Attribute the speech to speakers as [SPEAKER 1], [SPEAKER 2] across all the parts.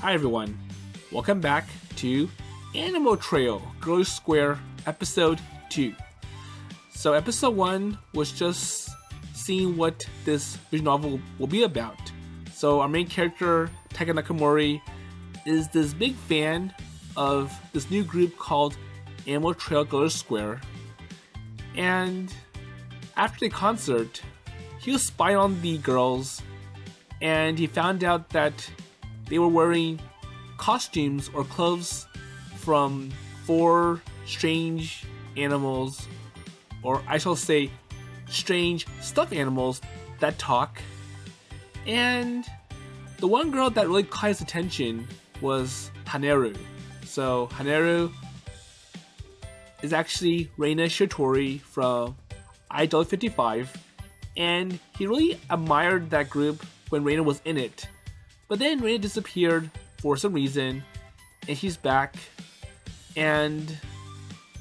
[SPEAKER 1] Hi everyone, welcome back to Trail Girlish Square Episode 2. So Episode 1 was just seeing what this visual novel will be about. So our main character, Taiga Nakamori, is this big fan of this new group called Trail Girlish Square. And after the concert, he was spying on the girls and he found out that they were wearing costumes or clothes from 4 strange animals, or I shall say strange stuffed animals that talk. And the one girl that really caught his attention was Haneru. So Haneru is actually Rena Shiratori from I, 55, and he really admired that group when Rena was in it. But then Rena disappeared for some reason, and she's back, and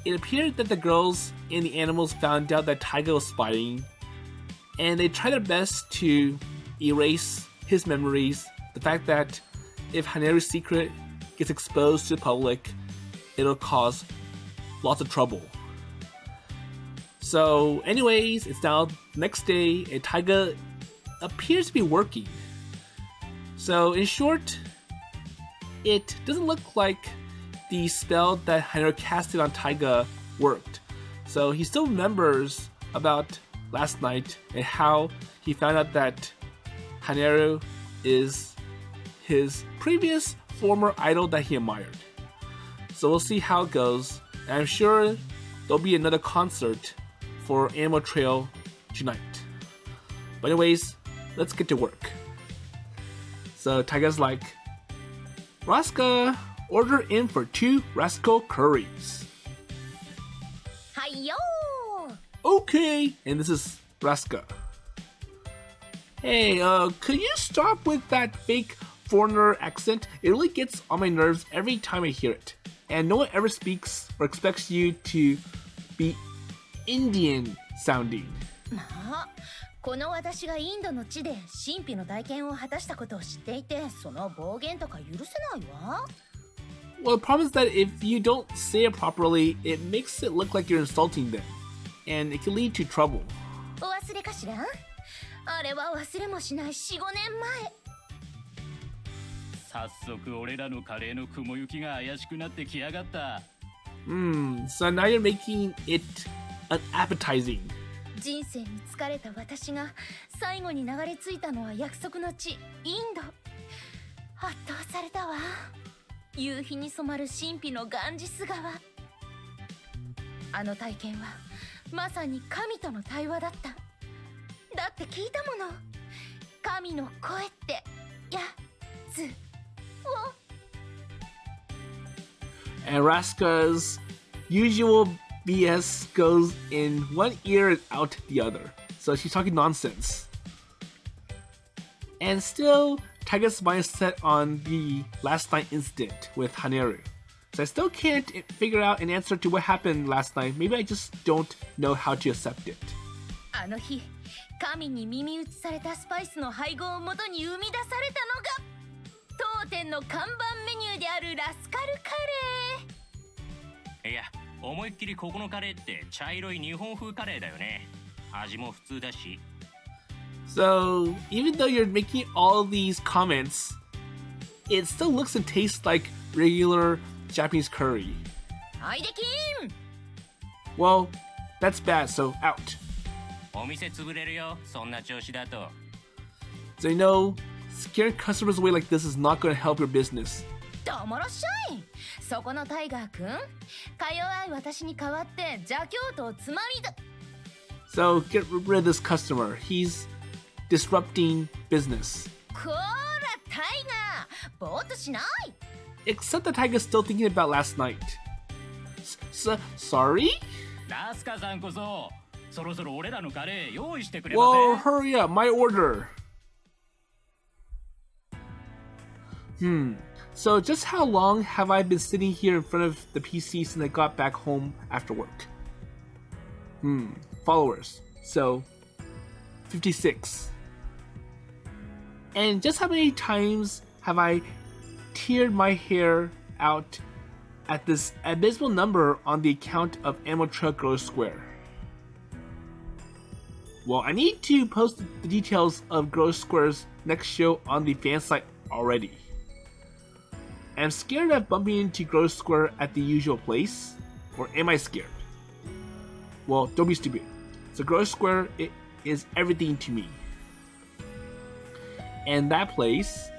[SPEAKER 1] it appeared that the girls and the animals found out that Taiga was spying, and they tried their best to erase his memories. The fact that if Haneru's secret gets exposed to the public, it'll cause lots of trouble. So anyways, it's now the next day, and Taiga appears to be working. So in short, it doesn't look like the spell that Haneru casted on Taiga worked. So he still remembers about last night and how he found out that Haneru is his previous former idol that he admired. So we'll see how it goes. And I'm sure there'll be another concert for Animal Trail tonight. But anyways, let's get to work. So Taiga's like, Rasuka, order in for 2 Rascal Curries.
[SPEAKER 2] Hi-yo!
[SPEAKER 1] Okay, and this is Rasuka. Hey, could you stop with that fake foreigner accent? It really gets on my nerves every time I hear it. And no one ever speaks or expects you to be Indian sounding.
[SPEAKER 2] まあ、この私がインドの地で神秘の体験を果たしたことを知っていて、その暴言とか許せないわ。
[SPEAKER 1] Well, the problem is that if you don't say it properly, it makes it look like you're insulting them, and it can lead to trouble.
[SPEAKER 2] お忘れかしら？あれは忘れもしない4、5年前。
[SPEAKER 3] 早速俺らのカレーの雲行きが怪しくなってきやがった。
[SPEAKER 1] So now you're making it unappetizing.
[SPEAKER 2] 人生に疲れた私が最後に流れ着いたのは約束の地、インド。圧倒されたわ。夕日に染まる神秘のガンジス川。あの体験はまさに神との対話だった。だって聞いたもの。神の声ってやつを。
[SPEAKER 1] And Rasuka's usual BS goes in one ear and out the other. So she's talking nonsense. And still, Taiga's mind is set on the last night incident with Haneru. So I still can't figure out an answer to what happened last night. Maybe I just don't know how to accept it.
[SPEAKER 2] あの日、神に耳打ちされたスパイスの配合をもとに生み出されたのが当店の看板メニューであるラスカルカレー。いや、
[SPEAKER 3] 思いっきりここのカレーって茶色い日本風カレーだよね。味も普通だし。
[SPEAKER 1] So, even though you're making all these comments, it still looks and tastes like regular Japanese curry.
[SPEAKER 2] はいできん。
[SPEAKER 1] Well, that's bad, so out.
[SPEAKER 3] お店潰れるよ、そんな調子だと。
[SPEAKER 1] So you know, scaring customers away like this is not going to help your business.
[SPEAKER 2] どうもらっしゃい。そこのタイガーくん、か弱い私に代わって邪教徒をつまみだ。
[SPEAKER 1] So get rid of this customer. He's disrupting business.
[SPEAKER 2] こーらタイガー、ぼーっとしない。
[SPEAKER 1] Except that Taiga's still thinking about last night. Sorry?
[SPEAKER 3] ラスカさんこそ、そろそろ俺らのカレー用意してくれません？
[SPEAKER 1] Whoa, hurry up, my order. So just how long have I been sitting here in front of the PC since I got back home after work? Followers. So 56. And just how many times have I teared my hair out at this abysmal number on the account of Trail Girlish Square. Well, I need to post the details of Girlish Square's next show on the fan site already. I'm scared of bumping into Girlish Square at the usual place. Or am I scared? Well, don't be stupid. So Girlish Square, it is everything to me. And that place,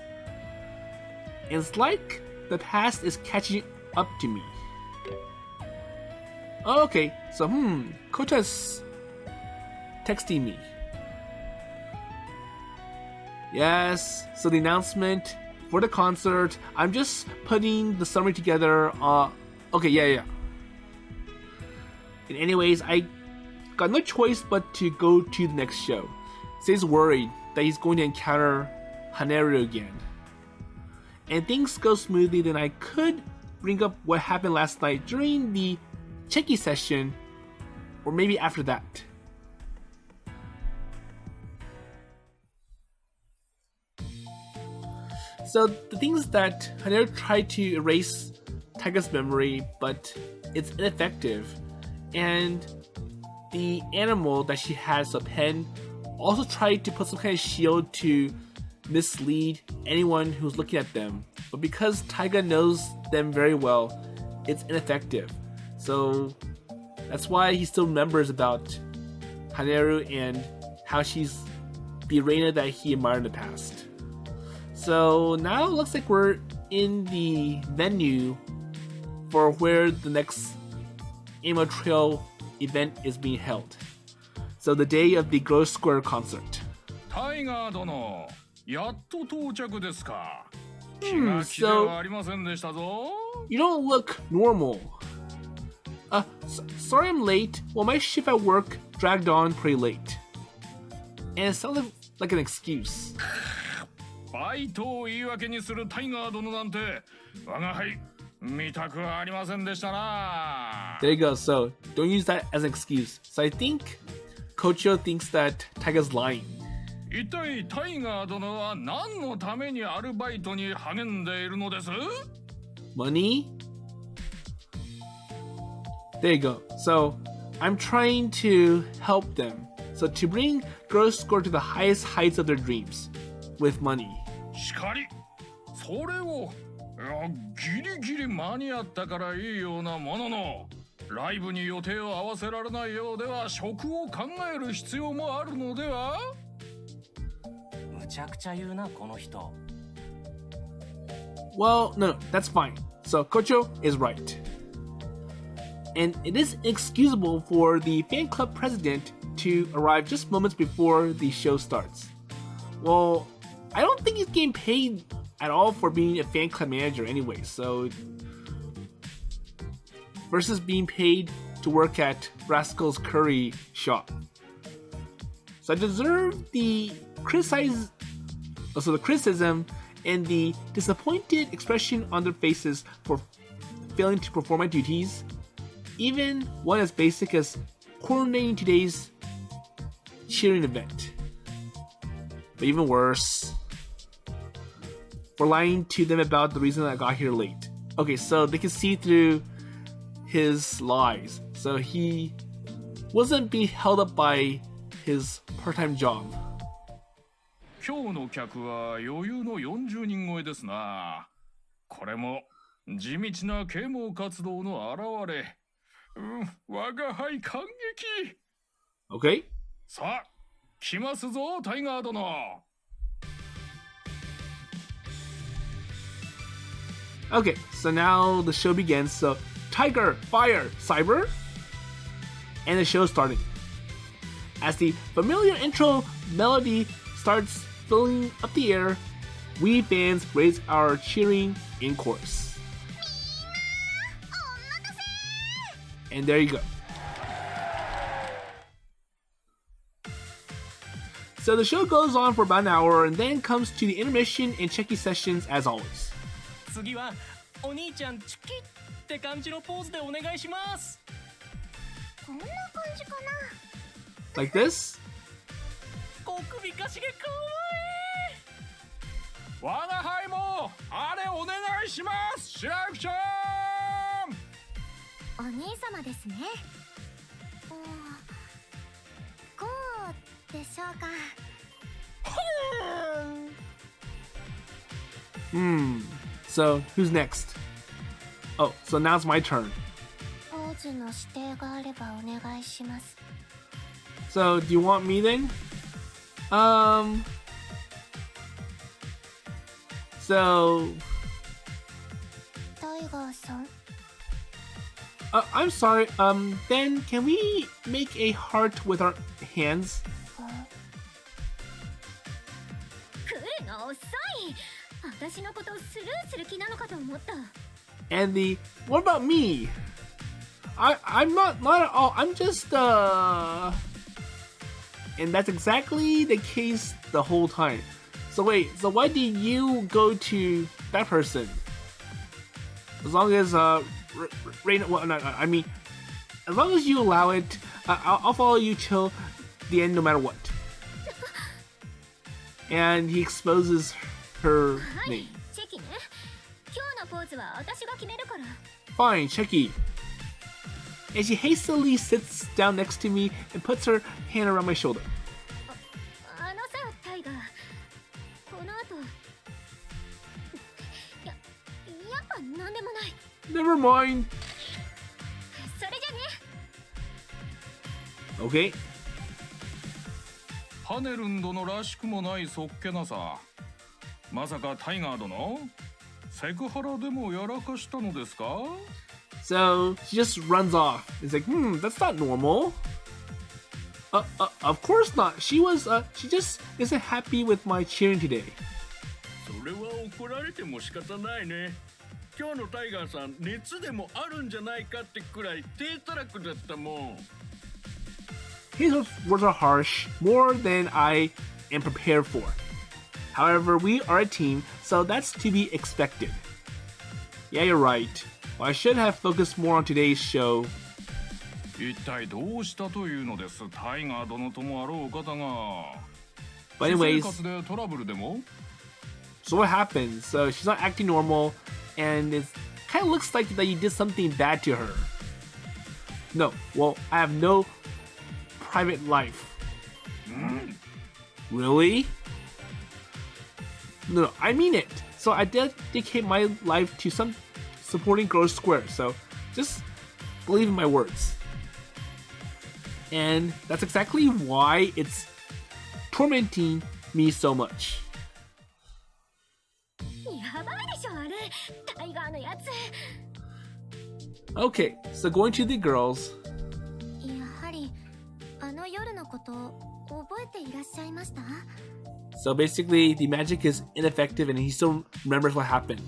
[SPEAKER 1] it's like the past is catching up to me. Oh, okay, so Kota's texting me. Yes, so the announcement for the concert, I'm just putting the summary together. Okay, yeah. And anyways, I got no choice but to go to the next show. So he's worried that he's going to encounter Haneru again. And things go smoothly, then I could bring up what happened last night during the cheki session, or maybe after that. So the thing is that Haneru tried to erase Taiga's memory, but it's ineffective. And the animal that she has, a pen, also tried to put some kind of shield to mislead anyone who's looking at them. But because Taiga knows them very well, it's ineffective. So that's why he still remembers about Haneru and how she's the Rena that he admired in the past. So now it looks like we're in the venue for where the next Amo Trail event is being held. So the day of the Girlish Square concert.
[SPEAKER 4] Taiga 殿、やっと到着ですか。
[SPEAKER 1] So you don't look normal. Sorry I'm late. Well, my shift at work dragged on pretty late. And it sounded like an excuse.
[SPEAKER 4] バイトを言い訳にするタイガー殿なんて我が輩見たくありませんでしたな。
[SPEAKER 1] There you go. So don't use that as an excuse. So I think Kocho thinks that Taiga's lying.
[SPEAKER 4] 一体タイガー殿は何のためにアルバイトに励んでいるのです？
[SPEAKER 1] Money? There you go. So I'm trying to help them. So to bring Girlish Square to the highest heights of their dreams with money.
[SPEAKER 4] しかり、それをギリギリ間に合ったからいいようなものの、ライブに予定を合わせられないようでは職を考える必要もあるのでは？
[SPEAKER 3] むちゃくちゃ言うなこの人。
[SPEAKER 1] Well, no, that's fine. So Kocho is right. And it is inexcusable for the fan club president to arrive just moments before the show starts. Well, I don't think he's getting paid at all for being a fan club manager anyway, so versus being paid to work at Rascal Curry shop. So I deserve the criticism and the disappointed expression on their faces for failing to perform my duties, even one as basic as coordinating today's cheering event. But even worse, for lying to them about the reason I got here late. Okay, so they can see through his lies. So he wasn't being held up by his part-time job.
[SPEAKER 4] 今日の客は余裕の40人超えですな。これも地道な啓蒙活動の表れ。我が輩感激。
[SPEAKER 1] Okay.
[SPEAKER 4] さあ、来ますぞ、タイガー殿。
[SPEAKER 1] Okay, so now the show begins. So, Tiger, Fire, Cyber, and the show starting. As the familiar intro melody starts filling up the air, we fans raise our cheering in chorus. And there you go. So the show goes on for about an hour and then comes to the intermission and cheki sessions as always.
[SPEAKER 3] 次はお兄ちゃんチュキって感じのポーズでお願いします。
[SPEAKER 2] こんな感じかな。
[SPEAKER 1] Like this?
[SPEAKER 3] 小首かしげかわ
[SPEAKER 4] 我が輩もあれお願いします、白雪ちゃん。
[SPEAKER 2] お兄様ですね。こうでしょうか。
[SPEAKER 1] So who's next? Oh, so now it's my turn.
[SPEAKER 2] ポーズの指定があればお願いします。
[SPEAKER 1] So do you want me then? So
[SPEAKER 2] タイガーさん。
[SPEAKER 1] I'm sorry. Then can we make a heart with our hands?
[SPEAKER 2] 来るの遅い。私のことスルーする気なのかと思った。
[SPEAKER 1] And what about me? I'm not at all. I'm just and that's exactly the case the whole time. So wait, so why did you go to that person? As long as Rena, well, no, I mean, as long as you allow it, I'll follow you till the end, no matter what. And he exposes her name.
[SPEAKER 2] チェキね。今日のポーズは私が決めるから。
[SPEAKER 1] Fine, cheki. And she hastily sits down next to me and puts her hand around my shoulder.
[SPEAKER 2] あのさ、タイガー。この後。やっぱなんでもない。
[SPEAKER 1] Never mind.
[SPEAKER 2] それじゃね。
[SPEAKER 1] Okay.
[SPEAKER 4] ハネルン殿らしくもないそっけなさ。まさかタイガー殿、セクハラでもやらかしたのですか？
[SPEAKER 1] So she just runs off. It's like, that's not normal. Of course not. She just isn't happy with my cheering today.
[SPEAKER 5] それは怒られても仕方ないね。今日のタイガーさん、熱でもあるんじゃないかってくらい低たらくだったもん。
[SPEAKER 1] His words are harsh, more than I am prepared for. However, we are a team, so that's to be expected. Yeah, you're right. Well, I should have focused more on today's show.
[SPEAKER 4] 一体どうしたというのです、タイガー殿ともあろう方が。
[SPEAKER 1] But anyways,
[SPEAKER 4] 私生活でトラブルでも？
[SPEAKER 1] so what happened? So she's not acting normal, and it kind of looks like that you did something bad to her. No, well, I have no private life. Really? No, I mean it. So I dedicate my life to some supporting Girlish Square. So just believe in my words. And that's exactly why it's tormenting me so much.
[SPEAKER 2] やばいでしょあれ。タイガーのやつ。
[SPEAKER 1] Okay, so going to the girls.
[SPEAKER 2] やはりあの夜のこと覚えていらっしゃいました？
[SPEAKER 1] So basically, the magic is ineffective, and he still remembers what happened.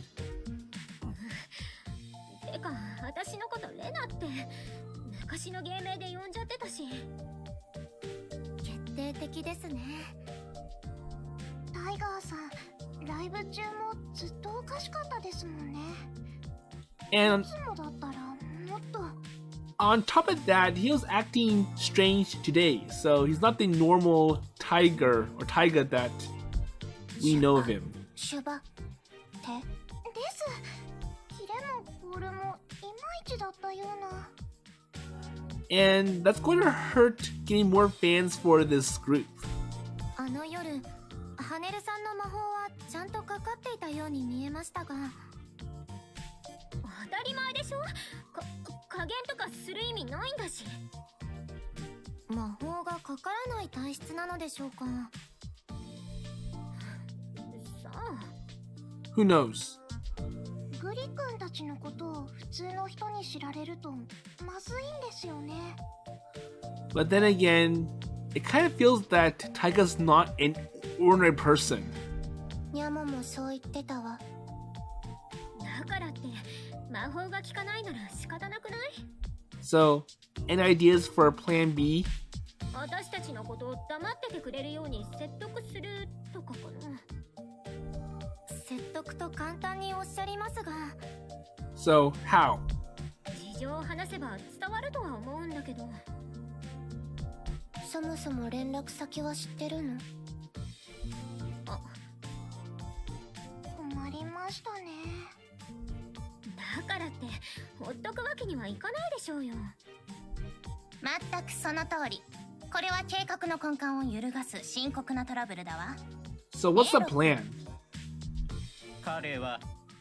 [SPEAKER 2] てか私のことレナって昔の芸名で呼んじゃってたし。決定的ですね。タイガーさん、ライブ中もずっとおかしかったですもんね。
[SPEAKER 1] And
[SPEAKER 2] いつもだったらもっと。
[SPEAKER 1] on top of that, he was acting strange today. So he's not the normal Tiger or Taiga that we know of him.
[SPEAKER 2] シュバテです。キレもボールもいまいちだったような。
[SPEAKER 1] And that's going to hurt getting more fans for this group.
[SPEAKER 2] あの夜、ハネルさんの魔法はちゃんとかかっていたように見えましたが。当たり前でしょ。加減とかする意味ないんだし。魔法がかからない体質なのでしょうか。さあ。
[SPEAKER 1] Who knows?
[SPEAKER 2] グリ君たちのことを普通の人に知られるとまずいんですよね。
[SPEAKER 1] But then again, it kind of feels that Taiga's not an ordinary person.
[SPEAKER 2] ニャモもそう言ってたわ。だからって魔法が効かないなら仕方なくない？
[SPEAKER 1] So, any ideas for plan B?
[SPEAKER 2] 私たちのことを黙っててくれるように説得するとかかな。説得と簡単におっしゃりますが。
[SPEAKER 1] So, how?
[SPEAKER 2] 事情を話せば伝わるとは思うんだけど。そもそも連絡先は知ってるの？ましたね。
[SPEAKER 6] だからってほっとくわけにはいかないでしょうよ。
[SPEAKER 2] まったくその通り。これは計画の根幹を揺るがす深刻なトラブルだわ。
[SPEAKER 1] So what's the plan?
[SPEAKER 3] 彼は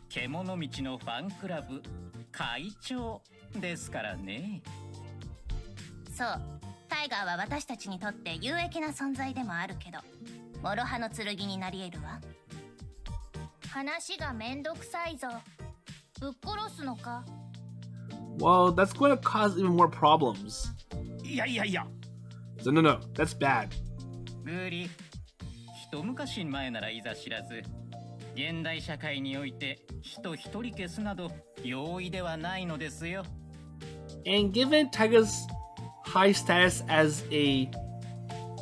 [SPEAKER 3] 獣道のファンクラブ会長ですからね。
[SPEAKER 2] そう、タイガーは私たちにとって有益な存在でもあるけど、諸刃の剣になり得るわ。話がめんどくさいぞ。ぶっ殺すのか？
[SPEAKER 1] Well, that's going to cause even more problems.
[SPEAKER 7] いやいやいや。
[SPEAKER 1] So no, that's bad.
[SPEAKER 3] グリ、一昔前ならいざ知らず、現代社会において人一人消すなど容易ではないのですよ。
[SPEAKER 1] And given Taiga's high status as a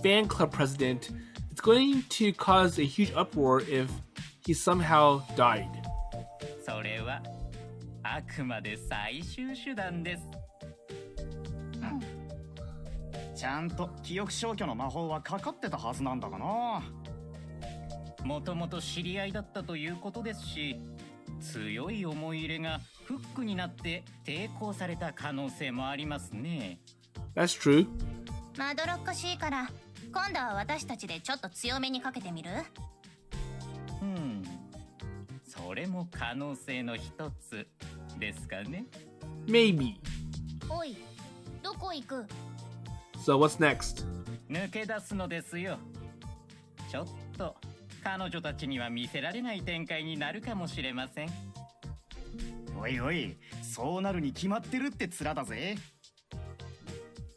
[SPEAKER 1] fan club president, it's going to cause a huge uproar if he somehow died.
[SPEAKER 3] それはあくまで最終手段です。
[SPEAKER 7] ちゃんと記憶消去の魔法はかかってたはずなんだがな。
[SPEAKER 3] もともと知り合いだったということですし、強い思い入れがフックになって抵抗された可能性もありますね。
[SPEAKER 1] That's true.
[SPEAKER 2] まどろっこしいから、今度は私たちでちょっと強めにかけてみる？
[SPEAKER 3] それも可能性の一つですかね。
[SPEAKER 1] Maybe.
[SPEAKER 2] おい、どこ行く？
[SPEAKER 1] So what's next?
[SPEAKER 3] 抜け出すのですよ。ちょっと彼女たちには見せられない展開になるかもしれません。
[SPEAKER 7] おいおい、そうなるに決まってるって面だぜ。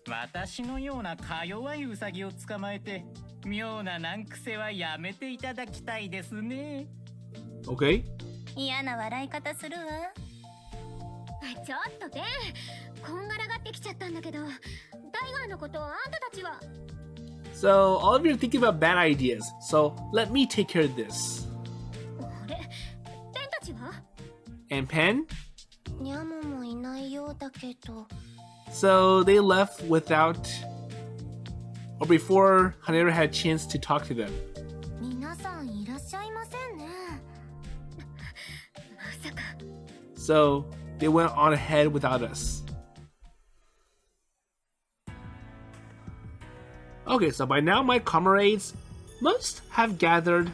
[SPEAKER 3] 私のようなか弱いウサギを捕まえて妙な難癖はやめていただきたいですね。
[SPEAKER 1] Okay.
[SPEAKER 2] 嫌な笑い方するわ。
[SPEAKER 6] ちょっとでこんがらがってきちゃったんだけど、タイガーのことをあんたたちは。
[SPEAKER 1] So all of you are thinking about bad ideas. So let me take care of this.
[SPEAKER 6] あれ、テンたちは？
[SPEAKER 1] And Pen?
[SPEAKER 2] ニャムもいないようだけど。
[SPEAKER 1] So they left without, or before Haneru had a chance to talk to them.
[SPEAKER 2] 皆さんいらっしゃいませんね。
[SPEAKER 6] まさか。
[SPEAKER 1] So they went on ahead without us. Okay, so by now my comrades must have gathered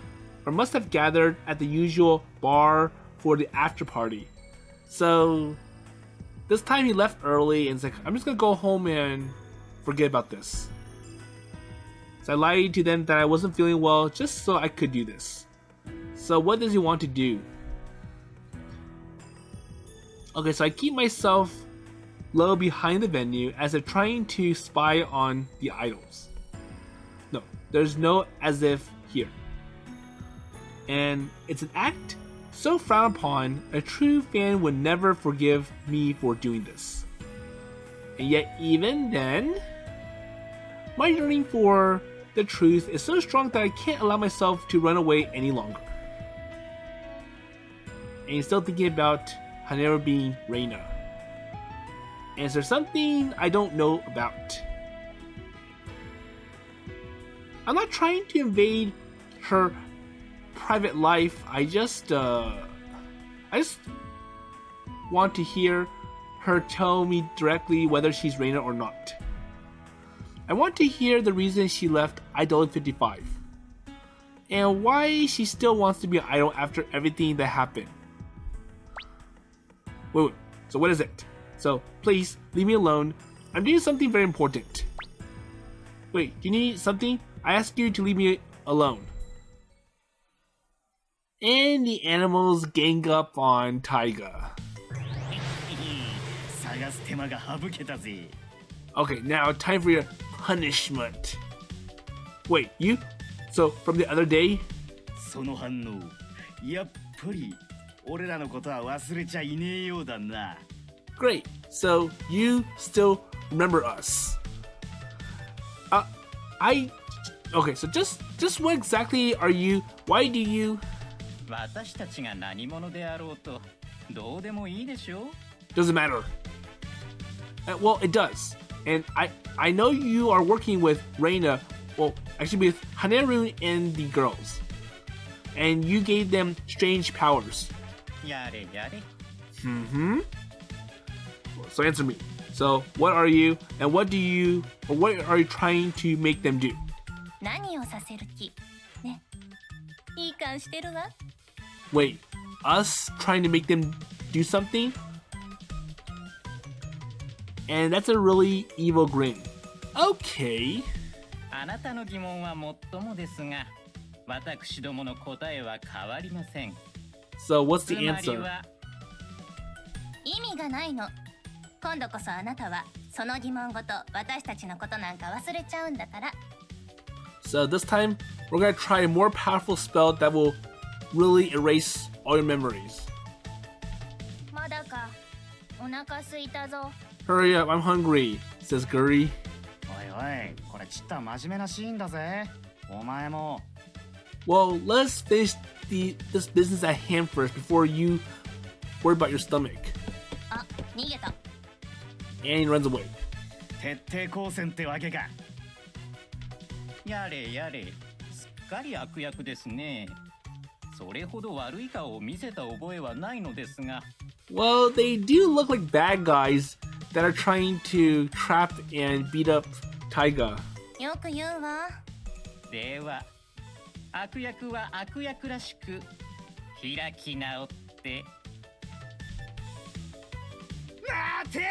[SPEAKER 1] at the usual bar for the after party. So this time he left early and it's like, I'm just gonna go home and forget about this. So I lied to them that I wasn't feeling well just so I could do this. So what does he want to do? Okay, so I keep myself low behind the venue as if trying to spy on the idols. No, there's no as if here. And it's an act so frowned upon, a true fan would never forgive me for doing this. And yet even then, my yearning for the truth is so strong that I can't allow myself to run away any longer. And he's still thinking about Haneru being Rena. And is there something I don't know about? I'm not trying to invade her private life. I just want to hear her tell me directly whether she's Rena or not. I want to hear the reason she left Idol 55 and why she still wants to be an idol after everything that happened. Wait, so what is it? So please leave me alone. I'm doing something very important. Wait, do you need something? I asked you to leave me alone. And the animals gang up on Taiga.
[SPEAKER 7] 探す手間が省けたぜ。
[SPEAKER 1] Okay, now time for your punishment. Wait, you? So from the other day?
[SPEAKER 7] その反応、やっぱり俺らのことは忘れちゃいねえようだな。
[SPEAKER 1] Great. So you still remember us. Okay, so just what exactly are you? Why do you?
[SPEAKER 3] 私たちが何者であろうとどうでもいいでしょう。
[SPEAKER 1] Doesn't matter. Well, it does. And I know you are working with Rena, well, actually with Haneru and the girls. And you gave them strange powers.
[SPEAKER 3] やれやれ。
[SPEAKER 1] Mm-hmm. So answer me. So what are you and what are you trying to make them do?
[SPEAKER 2] 何をさせる気ね。いい感してるわ。
[SPEAKER 1] Wait, us trying to make them do something? And that's a really evil grin. Okay.
[SPEAKER 3] あなたの疑問はもっともですが、私どもの答えは変わりません。
[SPEAKER 1] So what's
[SPEAKER 3] つ
[SPEAKER 1] the
[SPEAKER 3] まり
[SPEAKER 1] answer?
[SPEAKER 3] は、
[SPEAKER 2] 意味がないの。今度こそあなたはその疑問ごと私たちのことなんか忘れちゃうんだから。
[SPEAKER 1] So this time we're gonna try a more powerful spell that will really erase all your memories.
[SPEAKER 2] まだか。お腹すいたぞ。
[SPEAKER 1] Hurry up, I'm hungry, says Guri.
[SPEAKER 7] おいおい、これちった真面目なシーンだぜ。お前も。
[SPEAKER 1] Well, let's finish this business at hand first before you worry about your stomach.
[SPEAKER 2] あ、逃げた。
[SPEAKER 1] And he runs away.
[SPEAKER 7] 徹底抗戦ってわけか。
[SPEAKER 3] やれやれ、すっかり悪役ですね。それほど悪い顔を見せた覚えはないのですが。
[SPEAKER 1] Well, they do look like bad guys that are trying to trap and beat up Taiga.
[SPEAKER 2] よく言うわ。
[SPEAKER 3] では、悪役は悪役らしく開き直って。
[SPEAKER 7] 待ておら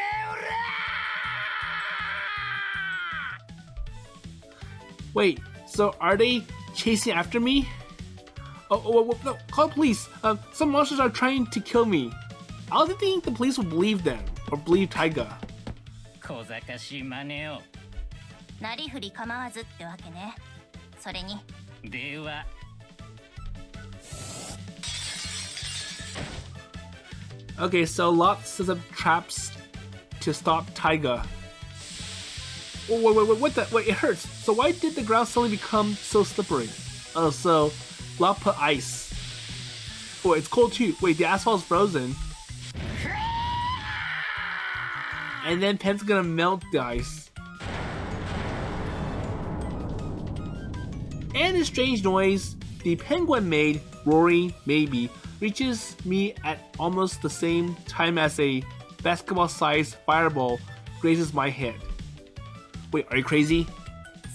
[SPEAKER 7] ー
[SPEAKER 1] Wait, so are they chasing after me? Oh, no, call police. Some monsters are trying to kill me. I don't think the police will believe them or believe Taiga.
[SPEAKER 3] 小賢しい真似を。
[SPEAKER 2] なりふり構わずってわけね。それに。
[SPEAKER 3] では。
[SPEAKER 1] Okay, so Lot sets up traps to stop Taiga. Oh, wait, what the? Wait, it hurts. So why did the ground suddenly become so slippery? Oh, so Lot put ice. Oh, it's cold too. Wait, the asphalt's frozen. And then Pen's gonna melt the ice. And a strange noise the penguin made, roaring maybe, reaches me at almost the same time as a basketball-sized fireball grazes my head. Wait, are you crazy?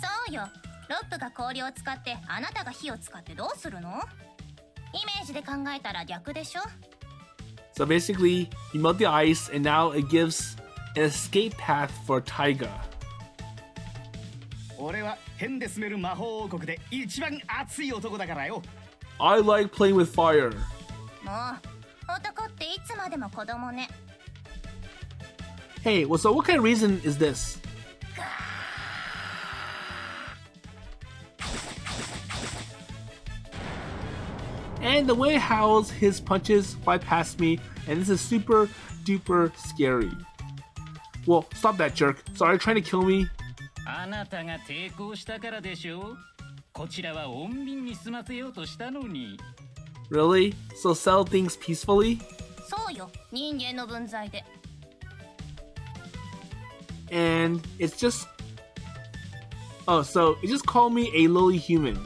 [SPEAKER 2] そうよ。ロップが氷を使ってあなたが火を使ってどうするの？イメージで考えたら逆でしょ？
[SPEAKER 1] So basically, you melt the ice and now it gives an escape path for Taiga.
[SPEAKER 7] 俺は変で住める魔法王国で一番熱い男だからよ。
[SPEAKER 1] I like playing with fire.
[SPEAKER 2] もう男っていつまでも子供ね。
[SPEAKER 1] Hey, well, so what kind of reason is this? And the way it howls, his punches fly past me, and this is super duper scary. Well, stop that jerk. So are you trying to kill me?
[SPEAKER 3] あなたが抵抗したからでしょ。こちらは穏便に済ませようとしたのに。
[SPEAKER 1] Really? So settle things peacefully?
[SPEAKER 2] そうよ。人間の分際で。
[SPEAKER 1] And it's just... Oh, so it just called me a lowly human.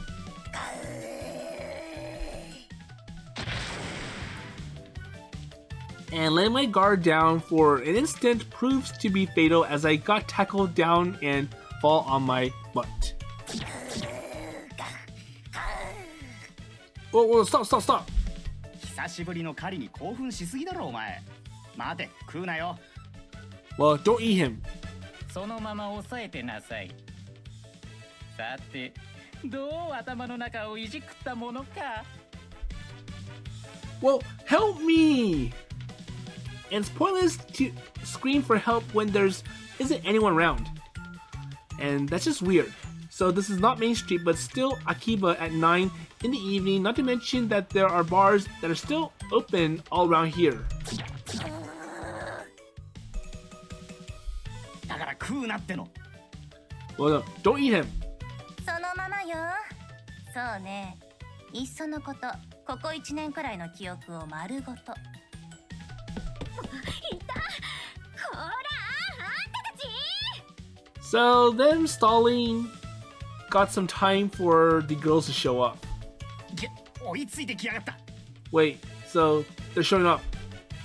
[SPEAKER 1] And letting my guard down for an instant proves to be fatal as I got tackled down and fall on my butt. Whoa, stop!
[SPEAKER 7] 久しぶりの狩りに興奮しすぎだろお前。待て、食うなよ。
[SPEAKER 1] Well, don't eat him.
[SPEAKER 3] そのまま抑えてなさい。さて、どう頭の中をいじくったものか。
[SPEAKER 1] Well, help me! And it's pointless to scream for help when isn't anyone around. And that's just weird. So this is not Main Street, but still Akiba at 9 in the evening, not to mention that there are bars that are still open all around here.
[SPEAKER 7] だから食うなっての。
[SPEAKER 1] Well, no, don't eat him.
[SPEAKER 2] そのままよ。そうね。いっそのこと、ここ1年くらいの記憶を丸ごと。
[SPEAKER 6] いた。ほら、あんたたち。
[SPEAKER 1] So them stalling got some time for the girls to show up.
[SPEAKER 7] 追いついてきやがった。
[SPEAKER 1] Wait, So they're showing up.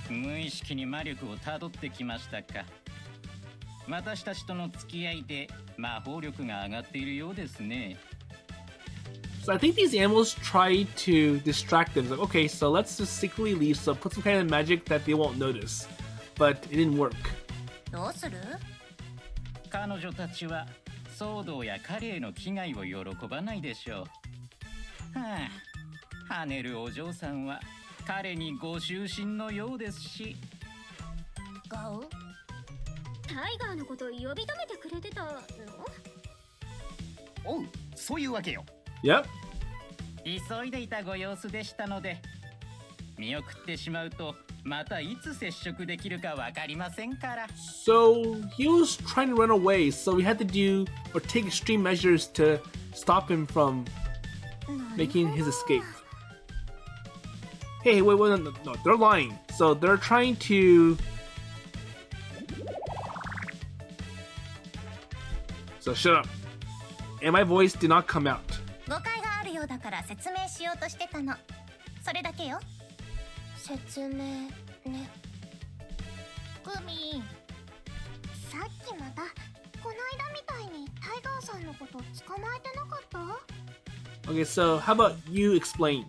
[SPEAKER 3] 無意識に魔力をたどってきましたか。私たちとの付き合いで魔法力が上がっているようですね。
[SPEAKER 1] So I think these animals tried to distract them. It's like, okay, so let's just secretly leave, so put some kind of magic that they won't notice. But it didn't work.
[SPEAKER 2] どうする？
[SPEAKER 3] 彼女たちは騒動や彼への危害を喜ばないでしょう。はあ、ハネルお嬢さんは彼にご執心のようですし。
[SPEAKER 2] ガウ？
[SPEAKER 6] タイガーのことを呼び止めてくれてたの？
[SPEAKER 7] おう、そういうわけよ。
[SPEAKER 1] Yep.
[SPEAKER 3] 急いでいたご様子でしたので、見送ってしまうとまたいつ接触できるかわかりませんから。
[SPEAKER 1] So he was trying to run away, so we had to do or take extreme measures to stop him from making his escape. Hey, wait, no, they're lying. So they're trying to. So shut up. And my voice did not come out.
[SPEAKER 2] 誤解があるようだから説明しようとしてたの。それだけよ。説明ね。グミ。
[SPEAKER 6] さっきまたこの間みたいにタイガーさんのこと捕まえてなかった？
[SPEAKER 1] Okay, so how about you explain?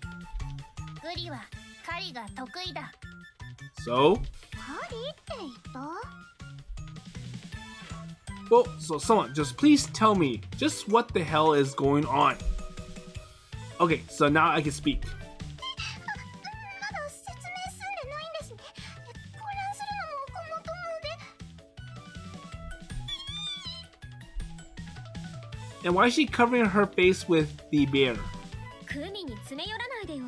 [SPEAKER 2] グリは狩りが得意だ。
[SPEAKER 1] So?
[SPEAKER 6] カリって言った？
[SPEAKER 1] Well, so someone, just please tell me just what the hell is going on. Okay, so now I can speak.
[SPEAKER 6] まだ説明済んでないんですね。混乱するのもごもっともで。
[SPEAKER 1] And why is she covering her face with the bear?
[SPEAKER 6] クミに詰め寄らないでよ。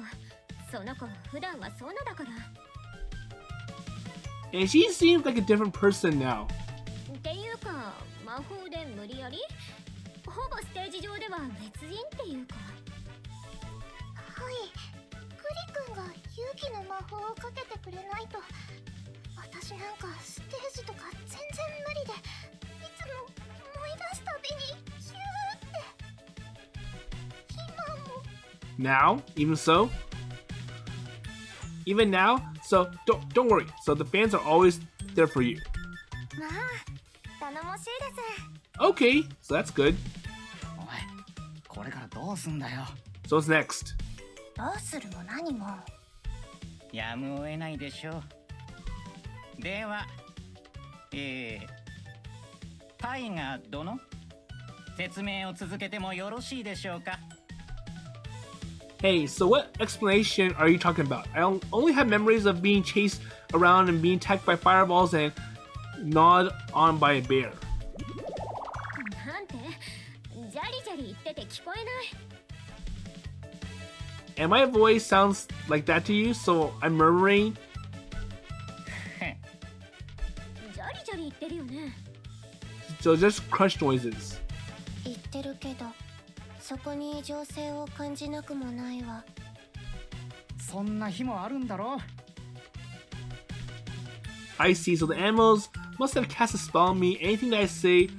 [SPEAKER 6] その子普段はそんなだから。
[SPEAKER 1] And she seems like a different person now.
[SPEAKER 6] っていうか魔法で無理やり？ほぼステージ上では別人っていうか。はい、クリ君が勇気の魔法をかけてくれないと、私なんかステージとか全然無理で、いつも思い出すたびにヒューって。今も。
[SPEAKER 1] Now, even so? Even now? So don't worry. So the fans are always there for you.
[SPEAKER 6] まあ、頼もしいです。
[SPEAKER 1] Okay, so that's good.
[SPEAKER 7] おい、これからどうすんだよ。
[SPEAKER 1] So what's next?
[SPEAKER 2] どうするも何も。
[SPEAKER 3] やむを得ないでしょう。では、タイガ殿、説明を続けてもよろしいでしょうか。
[SPEAKER 1] Hey, so what explanation are you talking about? I only have memories of being chased around and being attacked by fireballs and gnawed on by a bear.
[SPEAKER 6] なんて、ジャリジャリ言ってて聞こえない。
[SPEAKER 1] And my voice sounds like that to you, so I'm murmuring.
[SPEAKER 6] ジャリジャリ言ってるよね。
[SPEAKER 1] So just crunch noises.
[SPEAKER 6] 言ってるけど、そこに異常性を感じなくもないわ。
[SPEAKER 7] そんな日もあるんだろ。
[SPEAKER 1] I see, so the animals must have cast a spell on me. Anything that I say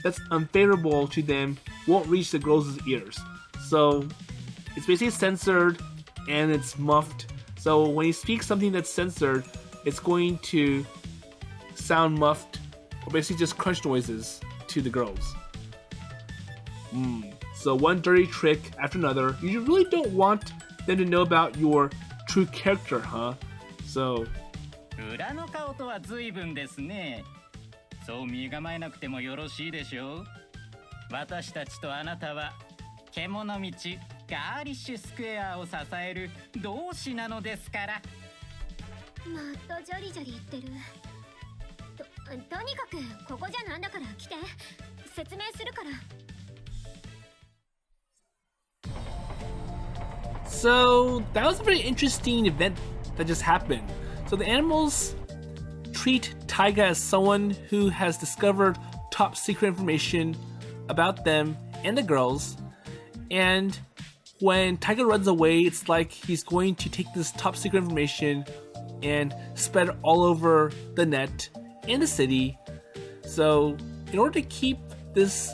[SPEAKER 1] that's unfavorable to them won't reach the girls' ears. So it's basically censored and it's muffed. So when you speak something that's censored, it's going to sound muffed or basically just crunch noises to the girls. So one dirty trick after another. You really don't want them to know about your true character, huh? So
[SPEAKER 3] 裏の顔とは随分ですね。そう身構えなくてもよろしいでしょう。私たちとあなたはけもの道ガーリッシュスクエアを支える同志なのですから。
[SPEAKER 6] またジャリジャリ言ってる。とにかくここじゃなんだから来て。説明するから。
[SPEAKER 1] So that was a very interesting event that just happened. So the animals treat Taiga as someone who has discovered top secret information about them and the girls. And when Taiga runs away, it's like he's going to take this top secret information and spread it all over the net and the city. So in order to keep this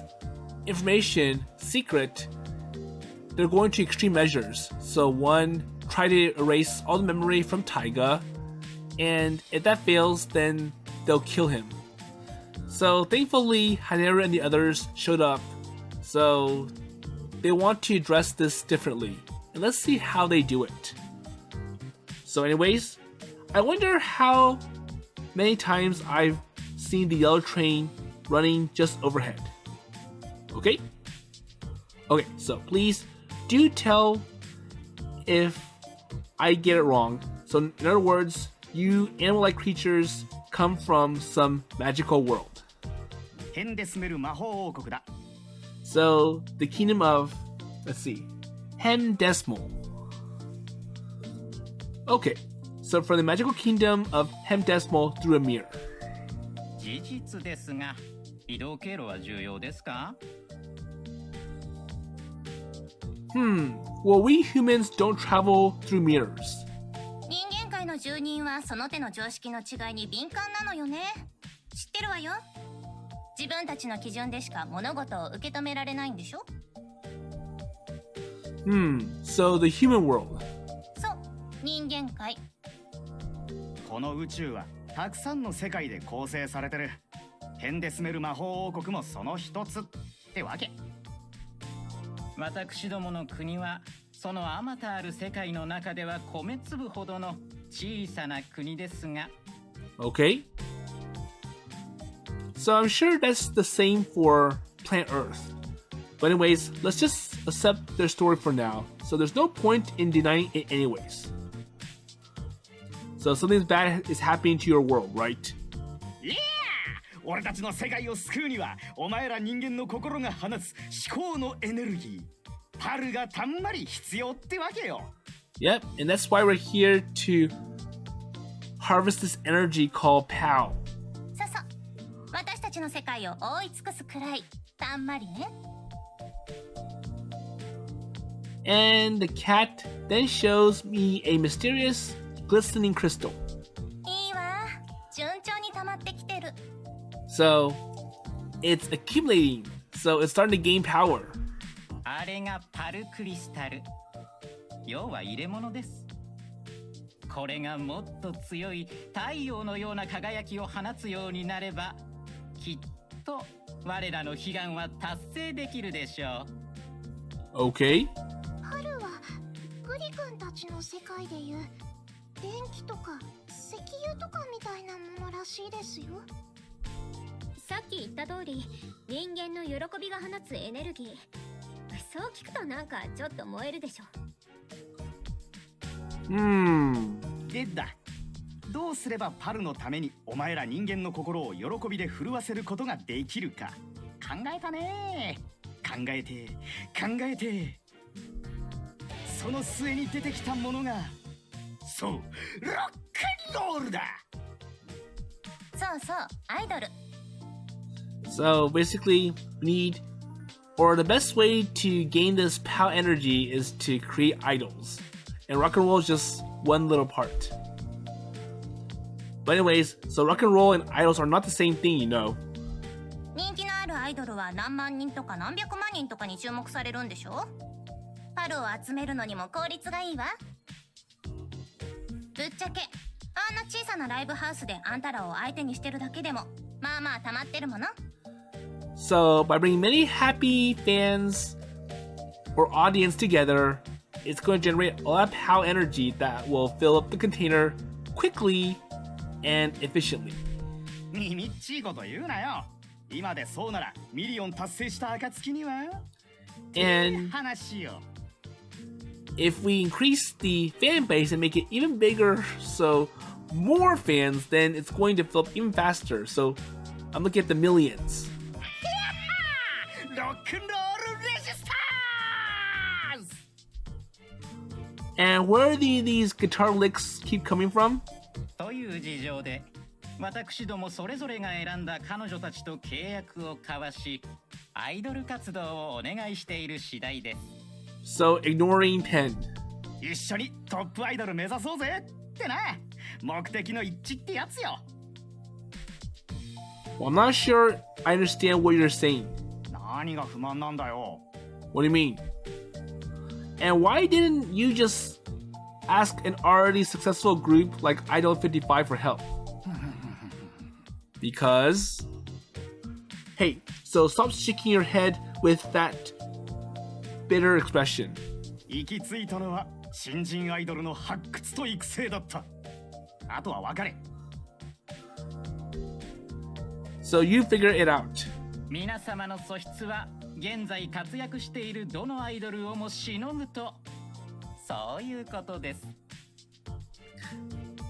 [SPEAKER 1] information secret, they're going to extreme measures. So one, try to erase all the memory from Taiga, and if that fails, then they'll kill him. So thankfully, Haneru and the others showed up, so they want to address this differently, and let's see how they do it. So anyways, I wonder how many times I've seen the yellow train running just overhead. Okay? Okay, so please do tell if I get it wrong. So in other words, you animal-like creatures come from some magical world.
[SPEAKER 7] 変で住める魔法王国だ。
[SPEAKER 1] So the kingdom of, let's see, Hemdesmal. Okay, so for the magical kingdom of Hemdesmal through a mirror.
[SPEAKER 3] 事実ですが、移動経路は重要ですか？
[SPEAKER 1] Well, we humans don't travel through mirrors.
[SPEAKER 2] 人間界の住人はその手の常識の違いに敏感なのよね。知ってるわよ。自分たちの基準でしか物事を受け止められないんでしょ？
[SPEAKER 1] So the human world.
[SPEAKER 2] そう、人間界。
[SPEAKER 7] この宇宙はたくさんの世界で構成されてる。変で住める魔法王国もその一つってわけ。
[SPEAKER 3] 私どもの国はそのあまたある世界の中では米粒ほどの小さな国ですが。
[SPEAKER 1] Okay. So I'm sure that's the same for Planet Earth. But anyways, let's just accept their story for now. So there's no point in denying it anyways. So something bad is happening to your world, right?
[SPEAKER 7] Yeah! 俺たちの世界を救うにはお前ら人間の心が放つ思考のエネルギーパルがたんまり必要ってわけよ。
[SPEAKER 1] Yep, and that's why we're here to harvest this energy called POW.
[SPEAKER 2] そうそう。私たちの世界を覆い尽くすくらい、たんまりね。
[SPEAKER 1] And the cat then shows me a mysterious glistening crystal.
[SPEAKER 2] いいわ。順調に溜まってきてる。
[SPEAKER 1] So it's accumulating. So it's starting to gain power.
[SPEAKER 3] あれがパルクリスタル。要は入れ物です。これがもっと強い太陽のような輝きを放つようになれば、きっと我らの悲願は達成できるでしょう。
[SPEAKER 1] Okay.
[SPEAKER 6] パルはグリ君たちの世界でいう電気とか石油とかみたいなものらしいですよ。さっき言った通り、人間の喜びが放つエネルギー。そう聞くとなんかちょっと燃えるでしょ。
[SPEAKER 7] でだ。どうすればパルのためにお前ら人間の心を喜びで震わせることができるか考えたね。考えてその末に出てきたものがそう、ロックンロールだ。
[SPEAKER 2] そうそう、アイドル。
[SPEAKER 1] So basically, we need, or the best way to gain this POW energy is to create idols. And rock and roll is just one little part. But anyways, so rock and roll and idols are not the same thing, you know.
[SPEAKER 2] 人気のあるアイドルは何万人とか何百万人とかに注目されるんでしょ？パルを集めるのにも効率がいいわ。ぶっちゃけ、あんな小さなライブハウスであんたらを相手にしてるだけでも、まあまあ溜まってるもの。
[SPEAKER 1] So by bringing many happy fans or audience together, it's going to generate a lot of POW energy that will fill up the container quickly and efficiently.
[SPEAKER 7] みっちいこと言うなよ。今でそうならミリオン達成した暁には
[SPEAKER 1] And
[SPEAKER 7] 話よ。
[SPEAKER 1] if we increase the fan base and make it even bigger, so more fans, then it's going to fill up even faster. So I'm looking at the millions.
[SPEAKER 7] ロックンロールレジスターズ
[SPEAKER 1] And where do these guitar licks keep coming from?
[SPEAKER 3] という事情で、私どもそれぞれが選んだ彼女たちと契約を交わし、アイドル活動をお願いしている次第です。
[SPEAKER 1] So ignoring Pen.
[SPEAKER 7] 一緒にトップアイドル目指そうぜってな。目的の一致ってやつよ。
[SPEAKER 1] Well, I'm not sure I understand what you're saying.
[SPEAKER 7] 何が不満なんだよ。
[SPEAKER 1] What do you mean? And why didn't you just ask an already successful group like Idol 55 for help? Because... Hey, so stop shaking your head with that bitter expression.
[SPEAKER 7] 行き着いたのは新人アイドルの発掘と育成だった。あとは分かれ。
[SPEAKER 1] So you figure it out.
[SPEAKER 3] 皆様の素質は現在活躍しているどのアイドルをもしのぐと、そういうことです。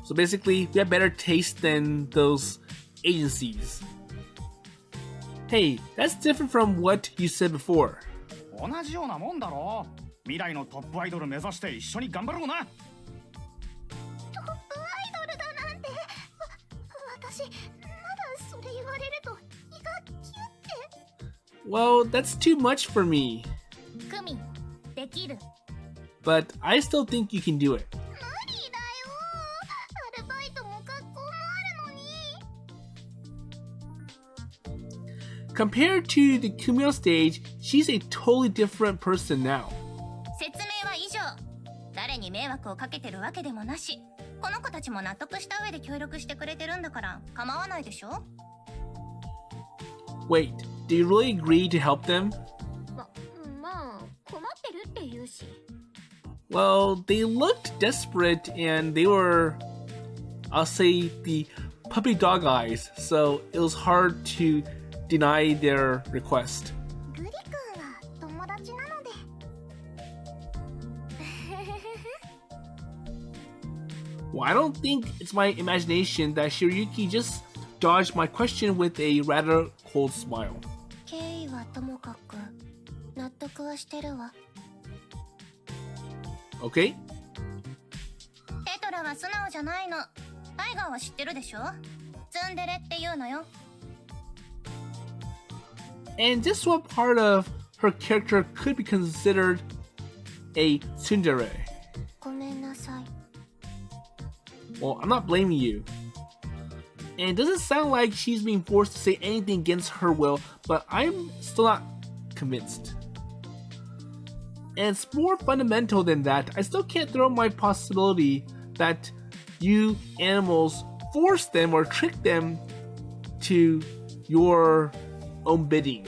[SPEAKER 1] So basically, we have better taste than those agencies. Hey, that's different from what you said before.
[SPEAKER 7] 同じようなもんだろ。未来のトップアイドル目指して一緒に頑張ろうな。
[SPEAKER 6] トップアイドルだなんて、私まだそれ言われると胃がキュッて。
[SPEAKER 1] Well, that's too much for me.
[SPEAKER 2] クミ、できる。
[SPEAKER 1] But I still think you can do it.
[SPEAKER 6] 無理だよ。アルバイトも学校もあるのに。
[SPEAKER 1] Compared to the Kumio stage, she's a totally different person now.
[SPEAKER 2] 説明は以上。誰に迷惑をかけてるわけでもなし、この子たちも納得した上で協力してくれてるんだから構わないでしょ。
[SPEAKER 1] Wait, do you really agree to help them?
[SPEAKER 6] まあ困ってるって言うし。
[SPEAKER 1] Well, they looked desperate and they were, I'll say, the puppy dog eyes, so it was hard to deny their request.
[SPEAKER 6] グリ君は友達なので。
[SPEAKER 1] Well, I don't think it's my imagination that Shiryuki just dodged my question with a rather cold smile.
[SPEAKER 2] 経緯はともかく納得はしてるわ。
[SPEAKER 1] Okay?
[SPEAKER 2] テトラは素直じゃないの。タイガーは知ってるでしょ。ツンデレって言うのよ。
[SPEAKER 1] And just what part of her character could be considered a tsundere?
[SPEAKER 2] ごめんなさい。
[SPEAKER 1] Well, I'm not blaming you. And it doesn't sound like she's being forced to say anything against her will, but I'm still not convinced. And it's more fundamental than that. I still can't throw my possibility that you animals force them or trick them to your own bidding.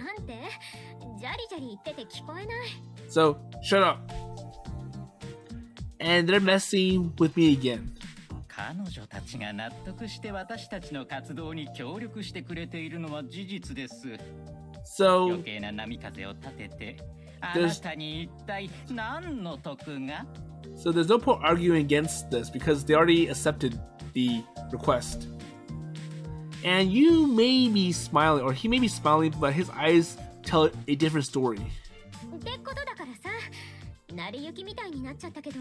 [SPEAKER 6] なんてジャリジャリ言ってて聞こえない。
[SPEAKER 1] So, shut up. And they're messing with me again.
[SPEAKER 3] 彼女たちが納得して私たちの活動に協力してくれているのは事実です。
[SPEAKER 1] So,
[SPEAKER 3] 余計な波風を立てて、あなたに一体何の得が？
[SPEAKER 1] so there's no point arguing against this because they already accepted the request. And you may be smiling, or he may be smiling, but his eyes tell a different story.
[SPEAKER 6] ってことだからさ、成り行きみたいになっちゃったけど、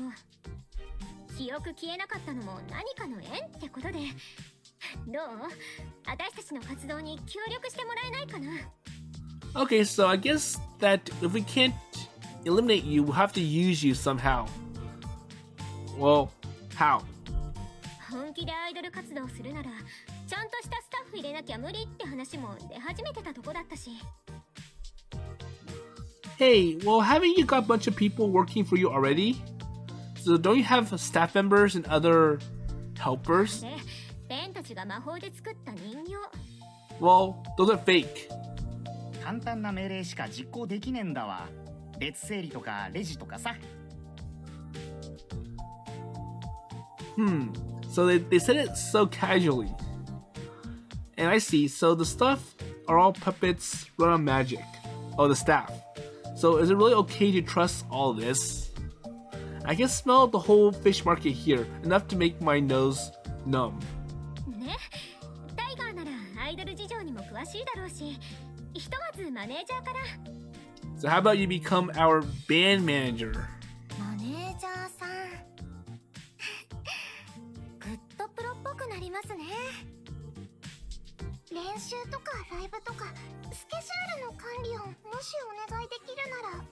[SPEAKER 6] 記憶消えなかったのも何かの縁ってことで、どう？私たちの活動に協力してもらえないかな？
[SPEAKER 1] Okay, so I guess that if we can't eliminate you, we'll have to use you somehow. Well, how?
[SPEAKER 6] 本気でアイドル活動するなら、ちゃんとしたスタッフ入れなきゃ無理って話も出始めてたとこだったし。
[SPEAKER 1] Hey, well, haven't you got a bunch of people working for you already? So don't you have staff members and other helpers?
[SPEAKER 6] で、ペンたちが魔法で作った人形。
[SPEAKER 1] Well, those are fake.
[SPEAKER 7] 簡単な命令しか実行できねえんだわ。列整理とかレジとかさ。
[SPEAKER 1] So they said it so casually. And I see, so the stuff are all puppets run on magic. Oh, the staff. So is it really okay to trust all this? I can smell the whole fish market here, enough to make my nose numb.
[SPEAKER 6] ね、タイガーならアイドル事情にも詳しいだろうし、ひとまずマネージャーから。
[SPEAKER 1] So how about you become our band manager?
[SPEAKER 2] マネージャーさん。グッドプロっぽくなりますね。
[SPEAKER 6] 練習とかライブとかスケジュールの管理をもしお願いできるなら嬉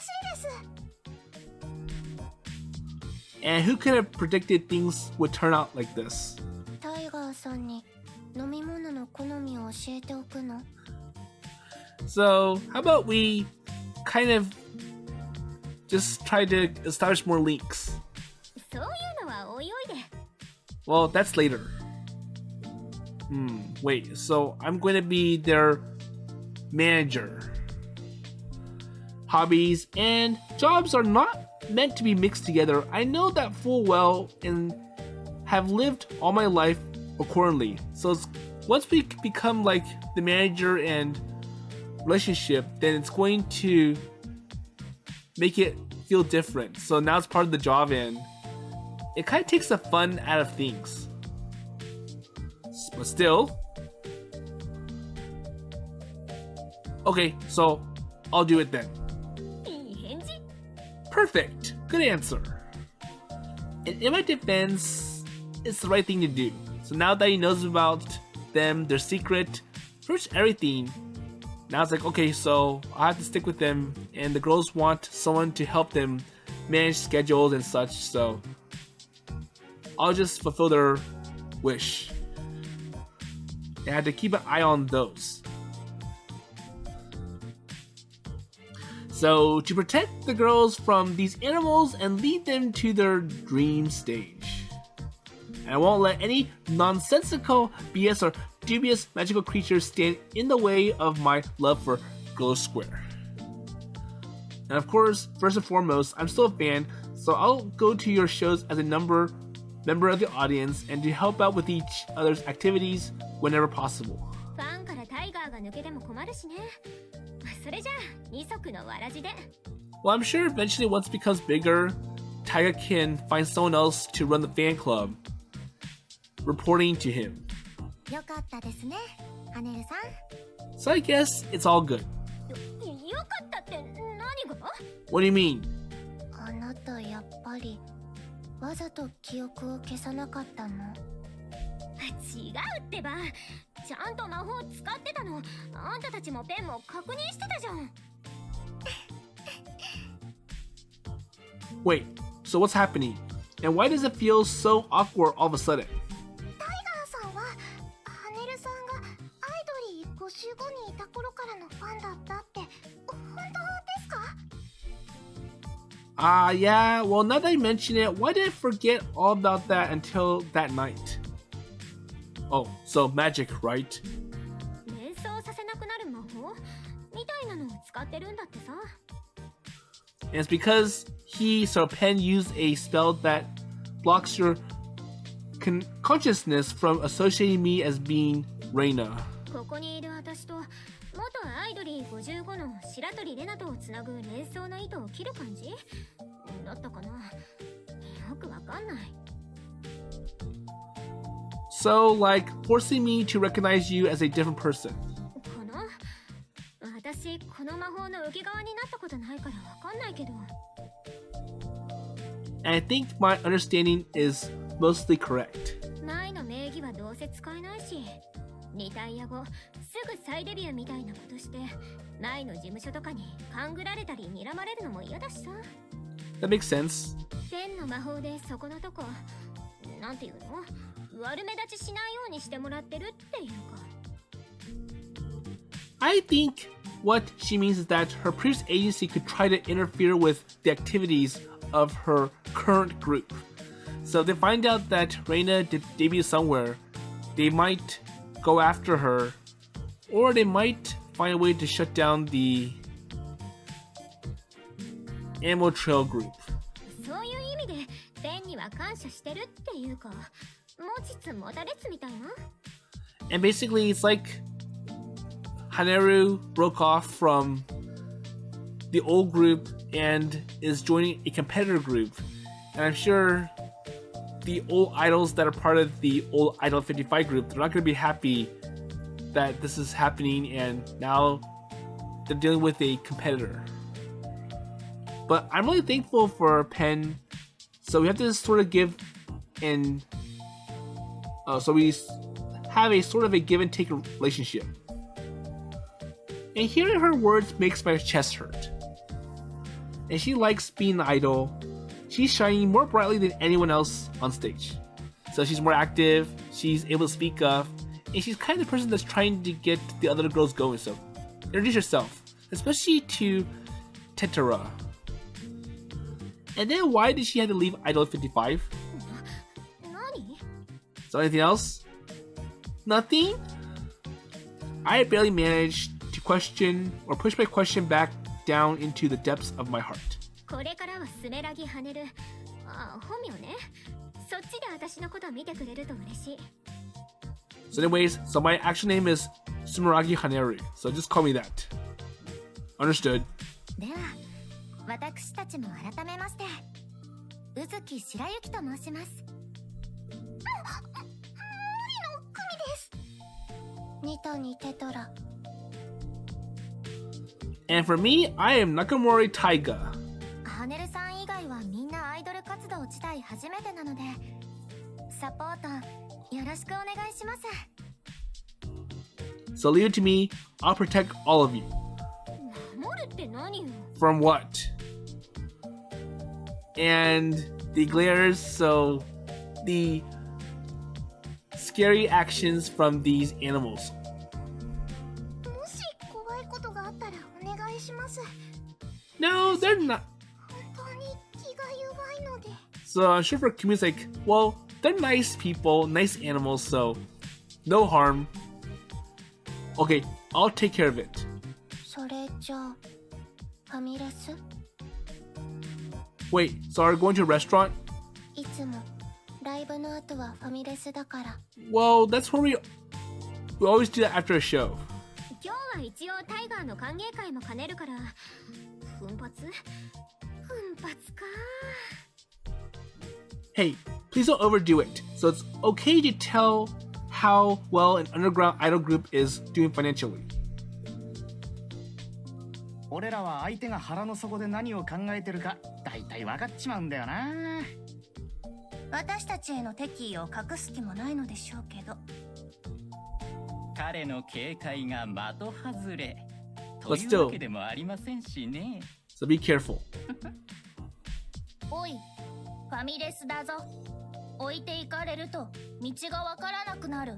[SPEAKER 6] しいです。
[SPEAKER 1] And who could have predicted things would turn out like this?
[SPEAKER 2] タイガーさんに飲み物の好みを教えておくの？
[SPEAKER 1] So how about we kind of just try to establish more links.
[SPEAKER 6] そういうのはおいおいで。
[SPEAKER 1] Well, that's later. Wait, so I'm going to be their manager. Hobbies and jobs are not meant to be mixed together. I know that full well and have lived all my life accordingly. So once we become like the manager and relationship, then it's going to make it feel different. So now it's part of the job and it kind of takes the fun out of things. But still. Okay, so I'll do it then.
[SPEAKER 6] いい返事。
[SPEAKER 1] Perfect. Good answer. And in my defense, it's the right thing to do. So now that he knows about them, their secret, pretty much everything, now it's like, okay, so I have to stick with them, and the girls want someone to help them manage schedules and such, so I'll just fulfill their wish. And I have to keep an eye on those. So, to protect the girls from these animals and lead them to their dream stage. And I won't let any nonsensical BS or dubious magical creatures stand in the way of my love for Girlish Square. And of course, first and foremost, I'm still a fan, so I'll go to your shows as a member of the audience and to help out with each other's activities whenever possible.
[SPEAKER 6] ファンからタイガーが抜けても困るしね。それじゃあ二足のわらじで。
[SPEAKER 1] Well, I'm sure eventually once it becomes bigger, Taiga can find someone else to run the fan club, reporting to him.
[SPEAKER 6] よかったですね、ハネルさん。
[SPEAKER 1] So I guess it's all good.
[SPEAKER 6] よかったって何が？
[SPEAKER 1] What do you mean?
[SPEAKER 6] あなたやっぱりわざと記憶を消さなかったの？違うってば。ちゃんと魔法使ってたの。あんたたちもペンも確認してたじゃん。
[SPEAKER 1] Wait, so what's happening? And why does it feel so awkward all of a sudden?
[SPEAKER 6] タイガーさんはハネルさんがアイドリー55にいた頃からのファンだったって本当ですか？
[SPEAKER 1] Yeah, well now that I mention it, why did I forget all about that until that night? Oh, so magic, right?
[SPEAKER 6] 連想させなくなる魔法みたいなのを使ってるんだってさ。
[SPEAKER 1] And it's because Pen used a spell that blocks your consciousness from associating me as being Rena.
[SPEAKER 6] ここにいる私と元アイドリー55の白鳥レナとをつなぐ連想の糸を切る感じだったかな。よくわかんない。
[SPEAKER 1] So, like, forcing me to recognize you as a different person.
[SPEAKER 6] かな？私この魔法の受け側になったことないからわかんないけど。
[SPEAKER 1] And I think my understanding is mostly correct.
[SPEAKER 6] 前の名義はどうせ使えないし、リタイア後すぐ再デビューみたいなことして前の事務所とかに勘ぐられたり睨まれるのも嫌だしさ。
[SPEAKER 1] That makes sense.
[SPEAKER 6] ペンの魔法でそこのとこなんていうの？悪目立ちしないようにしてもらってるっていうか。
[SPEAKER 1] I think what she means is that her previous agency could try to interfere with the activities of her current group. So if they find out that Rena debuted somewhere, they might go after her, or they might find a way to shut down the Animal Trail group.
[SPEAKER 6] そういう意味でペンには感謝してるっていうか、持ちつ持たれつみたいな。
[SPEAKER 1] And basically it's like Haneru broke off from the old group and is joining a competitor group. And I'm sure the old idols that are part of the old Idol 55 group, they're not going to be happy that this is happening and now they're dealing with a competitor. But I'm really thankful for Pen. So we have to sort of give and so we have a sort of a give and take relationship. And hearing her words makes my chest hurt. And she likes being the idol. She's shining more brightly than anyone else on stage. So she's more active, she's able to speak up, and she's kind of the person that's trying to get the other girls going. So introduce yourself, especially to Tetara. And then why did she have to leave Idol 55?
[SPEAKER 6] 何？
[SPEAKER 1] So anything else? Nothing? I barely managed to question or push my question back down into the depths of my heart.
[SPEAKER 6] これからはスメラギハネル。あ、本名ね。そっちで私のこと見てくれると嬉しい。
[SPEAKER 1] So anyways, so my actual name is Sumeragi Haneru. So just call me that. Understood.
[SPEAKER 2] では私たちも改めまして宇月白雪と申します。ニトニテトラ。
[SPEAKER 1] And for me, I am Nakamori Taiga.
[SPEAKER 2] ハネルさん以外はみんなアイドル活動自体初めてなのでサポートよろしくお願いします。
[SPEAKER 1] So leave it to me, I'll protect all of you.
[SPEAKER 6] 守るって何よ？
[SPEAKER 1] From what? And the glares, so the scary actions from these animals.
[SPEAKER 6] もし怖いことがあったらお願いします。
[SPEAKER 1] No, they're not.
[SPEAKER 6] 本当に気が弱いので。
[SPEAKER 1] So I'm sure for Kumi's like, well, they're nice people, nice animals, so no harm. Okay, I'll take care of it.
[SPEAKER 2] それじゃあファミレス？
[SPEAKER 1] Wait, so are we going to a restaurant?
[SPEAKER 2] いつもライブの後はファミレスだから。
[SPEAKER 1] Well, that's where we always do that after a show.
[SPEAKER 6] 今日は一応タイガーの歓迎会も兼ねるから奮発か。
[SPEAKER 1] Hey, please don't overdo it. So it's okay to tell how well an underground idol group is doing financially.
[SPEAKER 7] 俺らは相手が腹の底で何を考えてるか大体分かっちまうんだよな。
[SPEAKER 2] 私たちへの敵意を隠す気もないのでしょうけど。
[SPEAKER 3] 彼の警戒が的外れと
[SPEAKER 1] But
[SPEAKER 3] いう
[SPEAKER 1] still,
[SPEAKER 3] わけでもありませんしね。
[SPEAKER 1] so be careful.
[SPEAKER 2] おい、ファミレスだぞ。置いていかれると道がわからなくなる。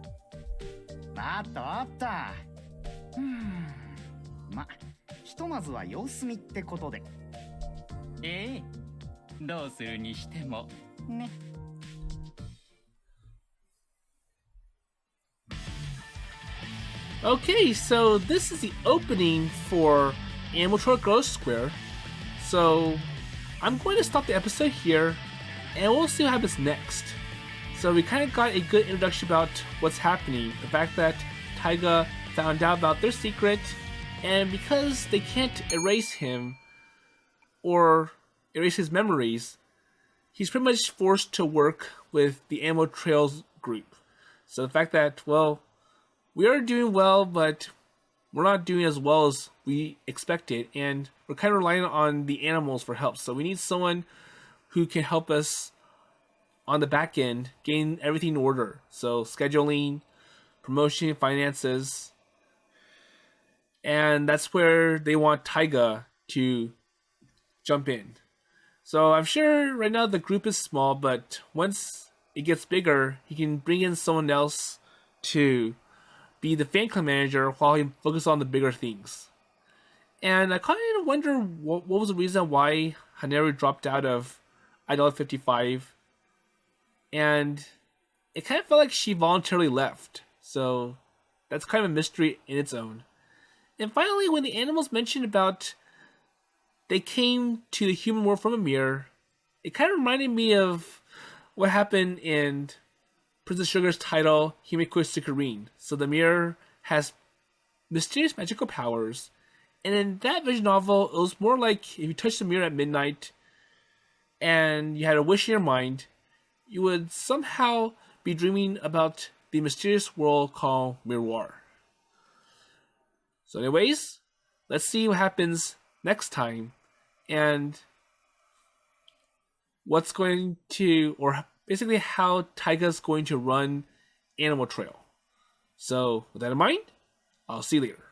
[SPEAKER 7] あったあった。ま、ひとまずは様子見ってことで。
[SPEAKER 3] ええ、どうするにしてもね。
[SPEAKER 1] Okay, so this is the opening for Trail Girlish Square. So I'm going to stop the episode here, and we'll see what happens next. So we kind of got a good introduction about what's happening. The fact that Taiga found out about their secret, and because they can't erase him or erase his memories, he's pretty much forced to work with the Animal Trails group. So the fact that, well, we are doing well, but we're not doing as well as we expected, and we're kind of relying on the animals for help. So we need someone who can help us on the back end, getting everything in order. So scheduling, promotion, finances, and that's where they want Taiga to jump in. So I'm sure right now the group is small, but once it gets bigger, he can bring in someone else to be the fan club manager while he focuses on the bigger things. And I kind of wonder what was the reason why Haneru dropped out of Idol 55. And it kind of felt like she voluntarily left. So that's kind of a mystery in its own. And finally, when the animals mentioned about they came to the human world from a mirror, it kind of reminded me of what happened in Princess Sugar's title, Himeko Sukurin. So the mirror has mysterious magical powers, and in that visual novel, it was more like if you touched the mirror at midnight and you had a wish in your mind, you would somehow be dreaming about the mysterious world called Miroir. So anyways, let's see what happens next time, and what's going to, or basically how Taiga's going to run Animal Trail. So with that in mind, I'll see you later.